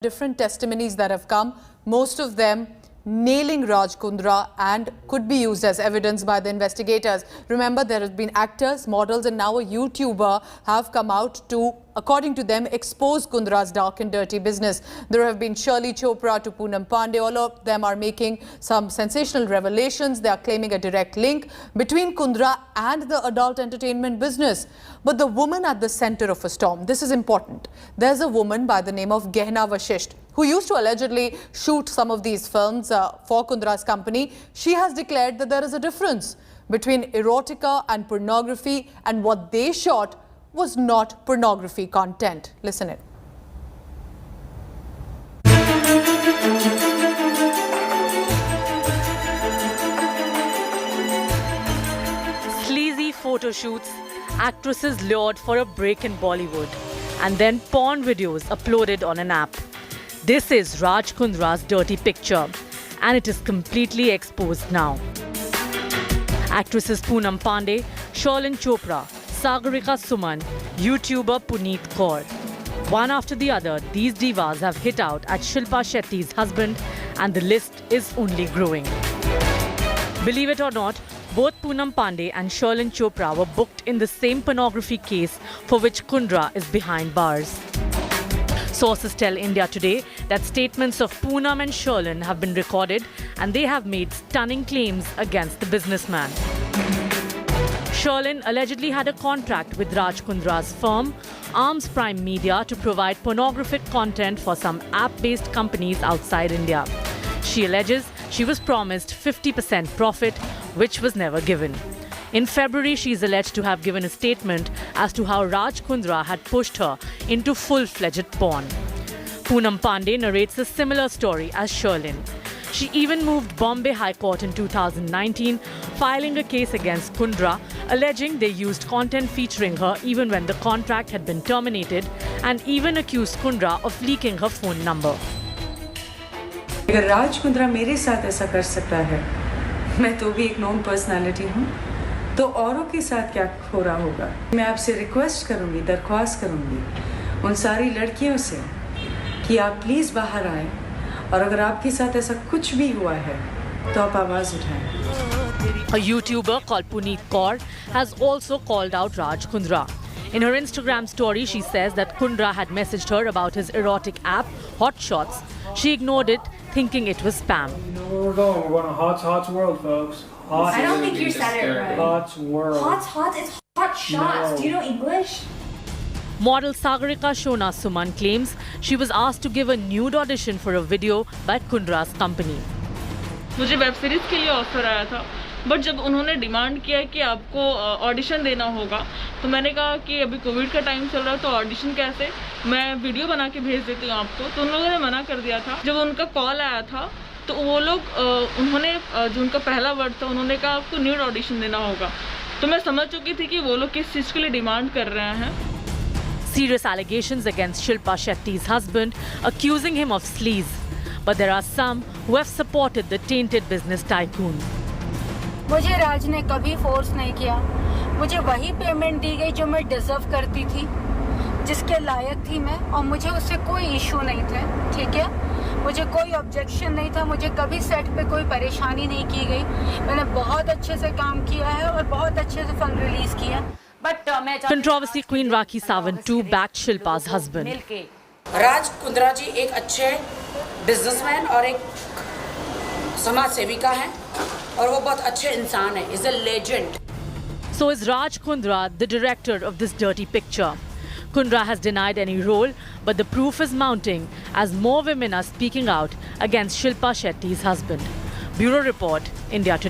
Different testimonies that have come, most of them nailing Raj Kundra, and could be used as evidence by the investigators. Remember, there have been actors, models and now a YouTuber have come out to, according to them, expose Kundra's dark and dirty business. There have been Shirley Chopra to Poonam Pandey. All of them are making some sensational revelations. They are claiming a direct link between Kundra and the adult entertainment business. But the woman at the center of a storm, this is important. There's a woman by the name of Gehna Vashisht, who used to allegedly shoot some of these films for Kundra's company. She has declared that there is a difference between erotica and pornography, and what they shot was not pornography content. Listen it. Sleazy photo shoots, actresses lured for a break in Bollywood, and then porn videos uploaded on an app. This is Raj Kundra's dirty picture, and it is completely exposed now. Actresses Poonam Pandey, Shirley Chopra, Sagarika Suman, YouTuber Puneet Kaur. One after the other, these divas have hit out at Shilpa Shetty's husband, and the list is only growing. Believe it or not, both Poonam Pandey and Shirley Chopra were booked in the same pornography case for which Kundra is behind bars. Sources tell India Today that statements of Poonam and Shirley have been recorded, and they have made stunning claims against the businessman. Shirley allegedly had a contract with Raj Kundra's firm, Armsprime Media, to provide pornographic content for some app-based companies outside India. She alleges she was promised 50% profit, which was never given. In February, she is alleged to have given a statement as to how Raj Kundra had pushed her into full-fledged porn. Poonam Pandey narrates a similar story as Shirley. She even moved Bombay High Court in 2019, filing a case against Kundra, alleging they used content featuring her even when the contract had been terminated, and even accused Kundra of leaking her phone number. अगर राज कुंद्रा मेरे साथ ऐसा कर सकता है, मैं तो भी एक नॉन पर्सनालिटी हूँ, तो औरों के साथ क्या हो रहा होगा? मैं आपसे रिक्वेस्ट करूँगी, दरख्वास्त करूँगी उन सारी लड़कियों से कि आप प्लीज़ बाहर आएं, और अगर आपके साथ ऐसा कुछ भी हुआ है तो आप आवाज़ उठाएं. A YouTuber called Puneet Kaur has also called out Raj Kundra. In her Instagram story, she says that Kundra had messaged her about his erotic app, Hot Shots. She ignored it, thinking it was spam. You know where we're going. We're going to Hot's world, folks. Hot. I don't think you said it right. Hot's world. Hot, it's hot shots. No. Do you know English? Model Sagarika Shona Suman claims she was asked to give a nude audition for a video by Kundra's company. मुझे web series के लिए offer आया था, but जब उन्होंने demand किया कि आपको ऑडिशन देना होगा, तो मैंने कहा कि अभी कोविड का टाइम चल रहा है, तो ऑडिशन कैसे, मैं वीडियो बना के भेज देती हूँ आपको. तो उन लोगों ने मना कर दिया था. जब उनका कॉल आया था तो वो लोग उन्होंने जो उनका पहला वर्ड था, उन्होंने कहा आपको न्यूड ऑडिशन देना होगा. तो मैं समझ चुकी थी कि वो लोग किस चीज़ के लिए डिमांड कर रहे हैं. Serious allegations against Shilpa Shetty's husband, accusing him of sleaze. But there are some who have supported the tainted business tycoon. मुझे राज ने कभी फोर्स नहीं किया. मुझे वही पेमेंट दी गई जो मैं डिजर्व करती थी, जिसके लायक थी मैं, और मुझे उससे कोई इशू नहीं थे. ठीक है, मुझे कोई ऑब्जेक्शन नहीं था. मुझे कभी सेट पे कोई परेशानी नहीं की गई. मैंने बहुत अच्छे से काम किया है और बहुत अच्छे से फिल्म रिलीज किया. Controversy queen Rakhi Sawant too backed Shilpa's husband. Raj Kundra जी एक अच्छे बिजनेसमैन और एक समाज सेविका हैं, और वो बहुत अच्छे इंसान हैं. Is a legend. So is Raj Kundra the director of this dirty picture? Kundra has denied any role, but the proof is mounting as more women are speaking out against Shilpa Shetty's husband. Bureau Report, India Today.